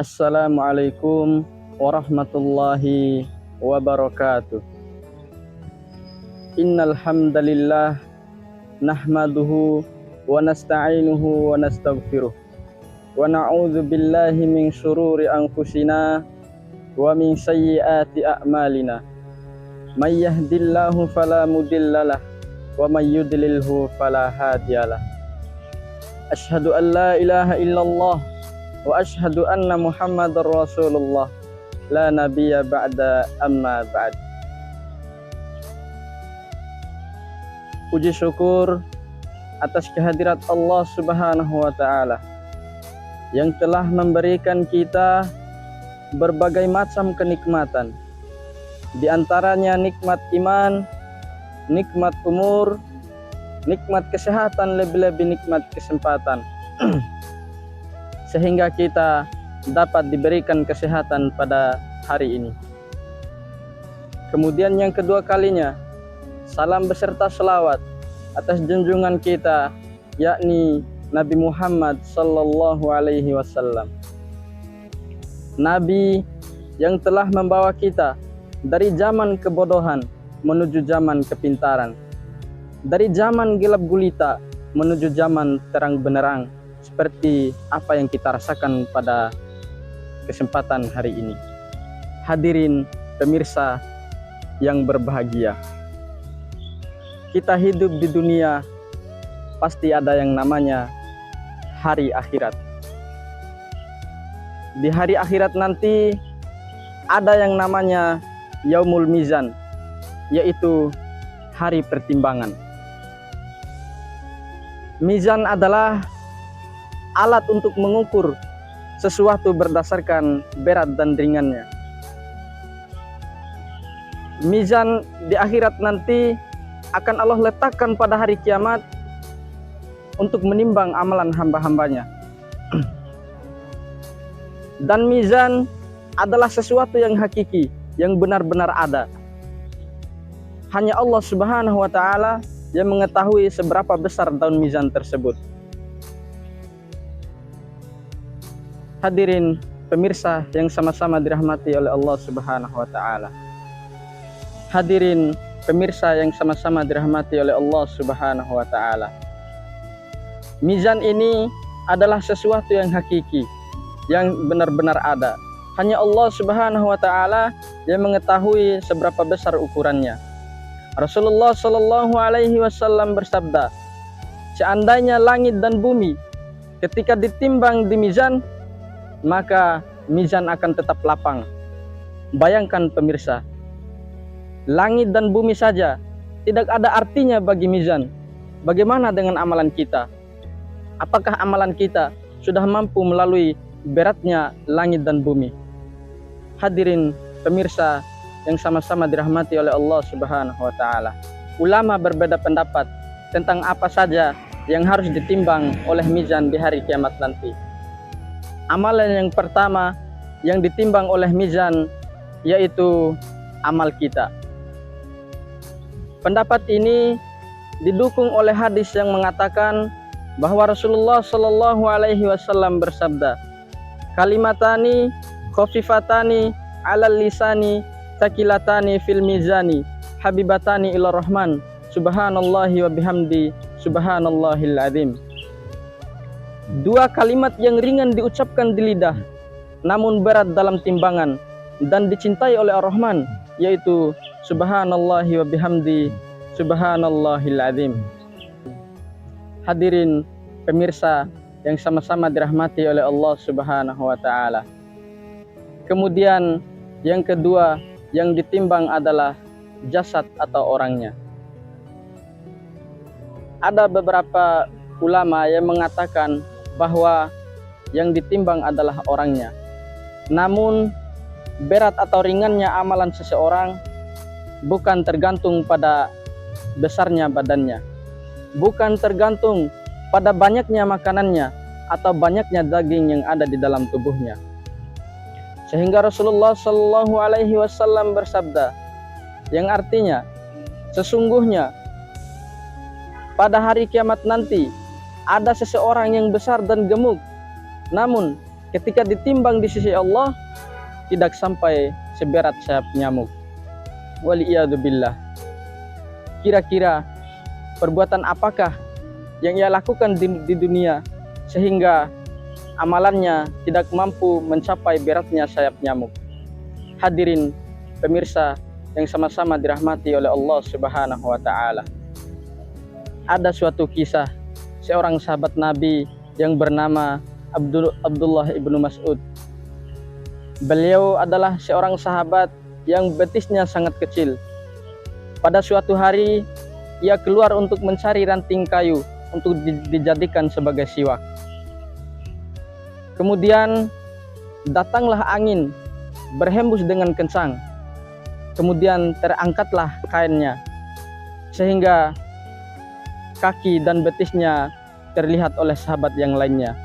Assalamualaikum warahmatullahi wabarakatuh. Innal hamdalillah nahmaduhu wa nasta'inuhu wa nastaghfiruh wa na'udzu billahi min syururi anfusina wa min sayyiati a'malina. May yahdihillahu fala mudhillalah wa may yudlilhu fala hadiyalah. Asyhadu an la ilaha illallah wa asyhadu anna Muhammadar Rasulullah la nabiyya ba'da amma ba'd. Puji syukur atas kehadirat Allah Subhanahu wa taala yang telah memberikan kita berbagai macam kenikmatan. Di antaranya nikmat iman, nikmat umur, nikmat kesehatan, lebih-lebih nikmat kesempatan. Sehingga kita dapat diberikan kesehatan pada hari ini. Kemudian yang kedua kalinya, salam beserta selawat atas junjungan kita, yakni Nabi Muhammad sallallahu alaihi wasallam. Nabi yang telah membawa kita dari zaman kebodohan menuju zaman kepintaran, dari zaman gelap gulita menuju zaman terang benderang, seperti apa yang kita rasakan pada kesempatan hari ini. Hadirin pemirsa yang berbahagia, kita hidup di dunia pasti ada yang namanya hari akhirat. Di hari akhirat nanti ada yang namanya Yaumul Mizan, yaitu hari pertimbangan. Mizan adalah alat untuk mengukur sesuatu berdasarkan berat dan ringannya. Mizan di akhirat nanti akan Allah letakkan pada hari kiamat untuk menimbang amalan hamba-hambanya. Dan mizan adalah sesuatu yang hakiki, yang benar-benar ada. Hanya Allah Subhanahu wa taala yang mengetahui seberapa besar daun mizan tersebut. Hadirin pemirsa yang sama-sama dirahmati oleh Allah Subhanahu wa taala. Hadirin pemirsa yang sama-sama dirahmati oleh Allah Subhanahu wa taala. Mizan ini adalah sesuatu yang hakiki, yang benar-benar ada. Hanya Allah Subhanahu wa taala yang mengetahui seberapa besar ukurannya. Rasulullah sallallahu alaihi wasallam bersabda, seandainya langit dan bumi ketika ditimbang di mizan, maka mizan akan tetap lapang. Bayangkan pemirsa, langit dan bumi saja tidak ada artinya bagi mizan. Bagaimana dengan amalan kita? Apakah amalan kita sudah mampu melalui beratnya langit dan bumi? Hadirin pemirsa yang sama-sama dirahmati oleh Allah Subhanahu wa taala. Ulama berbeda pendapat tentang apa saja yang harus ditimbang oleh mizan di hari kiamat nanti. Amalan yang pertama yang ditimbang oleh mizan yaitu amal kita. Pendapat ini didukung oleh hadis yang mengatakan bahwa Rasulullah Shallallahu alaihi wasallam bersabda, kalimatani khafifatani 'alal lisani takilatani fil mizani habibatani ila rahman subhanallahi wa bihamdi subhanallahil azim. Dua kalimat yang ringan diucapkan di lidah, namun berat dalam timbangan dan dicintai oleh Ar-Rahman, yaitu subhanallahi wa bihamdi subhanallahil azim. Hadirin pemirsa yang sama-sama dirahmati oleh Allah Subhanahu wa taala. Kemudian yang kedua yang ditimbang adalah jasad atau orangnya. Ada beberapa ulama yang mengatakan bahwa yang ditimbang adalah orangnya. Namun berat atau ringannya amalan seseorang bukan tergantung pada besarnya badannya, bukan tergantung pada banyaknya makanannya atau banyaknya daging yang ada di dalam tubuhnya. Sehingga Rasulullah Shallallahu alaihi wasallam bersabda, yang artinya sesungguhnya pada hari kiamat nanti ada seseorang yang besar dan gemuk, namun ketika ditimbang di sisi Allah tidak sampai seberat sayap nyamuk. Waliyadzubillah. Kira-kira perbuatan apakah yang ia lakukan di dunia sehingga amalannya tidak mampu mencapai beratnya sayap nyamuk? Hadirin pemirsa yang sama-sama dirahmati oleh Allah Subhanahu wa taala. Ada suatu kisah seorang sahabat Nabi yang bernama Abdullah ibnu Mas'ud. Beliau adalah seorang sahabat yang betisnya sangat kecil. Pada suatu hari ia keluar untuk mencari ranting kayu untuk dijadikan sebagai siwak. Kemudian datanglah angin berhembus dengan kencang. Kemudian terangkatlah kainnya sehingga kaki dan betisnya terlihat oleh sahabat yang lainnya.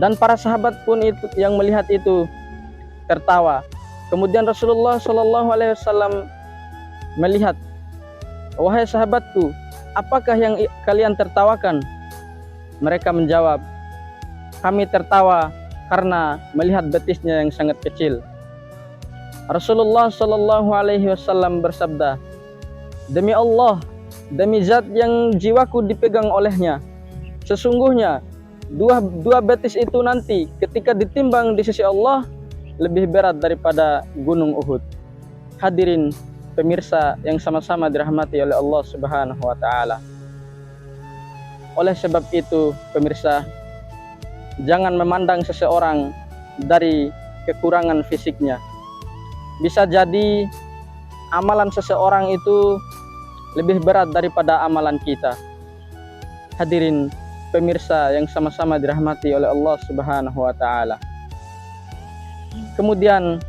Dan para sahabat pun itu yang melihat itu tertawa. Kemudian Rasulullah Shallallahu Alaihi Wasallam melihat, "Wahai sahabatku, apakah yang kalian tertawakan?" Mereka menjawab, "Kami tertawa karena melihat betisnya yang sangat kecil." Rasulullah Shallallahu Alaihi Wasallam bersabda, "Demi Allah, demi zat yang jiwaku dipegang olehnya, sesungguhnya dua betis itu nanti ketika ditimbang di sisi Allah lebih berat daripada gunung Uhud." Hadirin pemirsa yang sama-sama dirahmati oleh Allah Subhanahu wa taala. Oleh sebab itu, pemirsa, jangan memandang seseorang dari kekurangan fisiknya. Bisa jadi amalan seseorang itu lebih berat daripada amalan kita. Hadirin pemirsa yang sama-sama dirahmati oleh Allah Subhanahu wa taala. Kemudian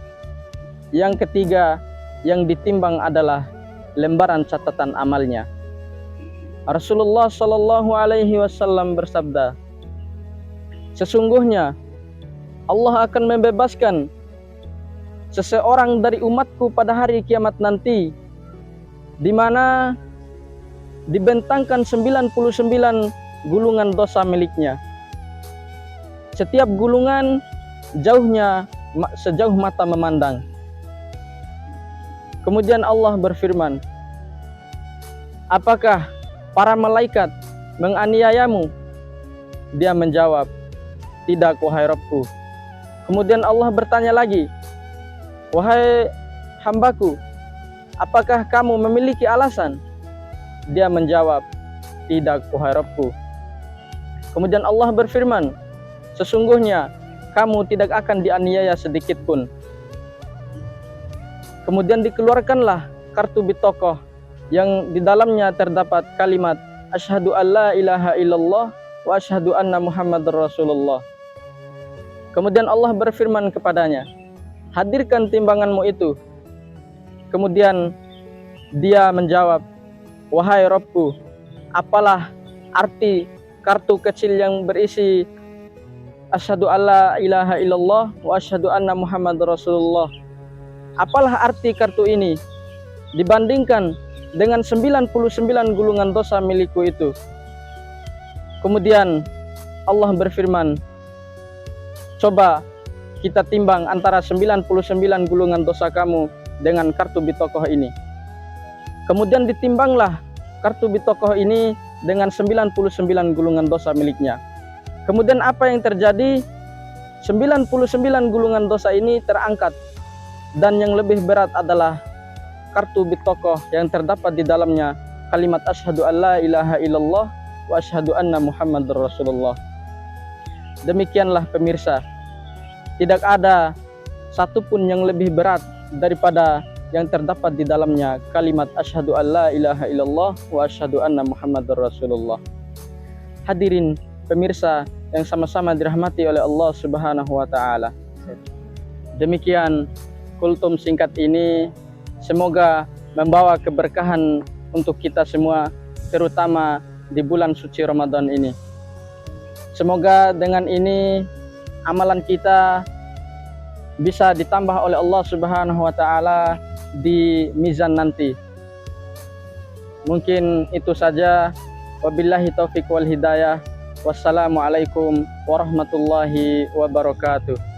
yang ketiga yang ditimbang adalah lembaran catatan amalnya. Rasulullah Shallallahu Alaihi Wasallam bersabda, "Sesungguhnya Allah akan membebaskan seseorang dari umatku pada hari kiamat nanti, di mana dibentangkan 99 gulungan dosa miliknya. Setiap gulungan jauhnya sejauh mata memandang." Kemudian Allah berfirman, "Apakah para malaikat menganiayamu?" Dia menjawab, "Tidak, wahai Rabbku." Kemudian Allah bertanya lagi, "Wahai hambaku, apakah kamu memiliki alasan?" Dia menjawab, "Tidak, wahai Rabbku." Kemudian Allah berfirman, "Sesungguhnya kamu tidak akan dianiaya sedikit pun." Kemudian dikeluarkanlah kartu bitokoh yang di dalamnya terdapat kalimat asyhadu alla ilaha illallah wa asyhadu anna muhammadar rasulullah. Kemudian Allah berfirman kepadanya, "Hadirkan timbanganmu itu." Kemudian dia menjawab, "Wahai Rabbku, apalah arti kartu kecil yang berisi asyhadu alla ilaha illallah wa asyhadu anna muhammadar rasulullah? Apalah arti kartu ini dibandingkan dengan 99 gulungan dosa milikku itu?" Kemudian Allah berfirman, "Coba kita timbang antara 99 gulungan dosa kamu dengan kartu bitokoh ini." Kemudian ditimbanglah kartu bitokoh ini dengan 99 gulungan dosa miliknya. Kemudian apa yang terjadi? 99 gulungan dosa ini terangkat, dan yang lebih berat adalah kartu bitokoh yang terdapat di dalamnya kalimat asyhadu alla ilaha illallah wa asyhadu anna muhammadar rasulullah. Demikianlah pemirsa, tidak ada satupun yang lebih berat daripada yang terdapat di dalamnya kalimat asyhadu alla ilaha illallah wa asyhadu anna muhammadar rasulullah. Hadirin pemirsa yang sama-sama dirahmati oleh Allah Subhanahu wa taala. Demikian kultum singkat ini, semoga membawa keberkahan untuk kita semua, terutama di bulan suci Ramadan ini. Semoga dengan ini amalan kita bisa ditambah oleh Allah Subhanahu wa taala di mizan nanti. Mungkin itu saja. Wabillahi taufiq wal hidayah. Wassalamualaikum warahmatullahi wabarakatuh.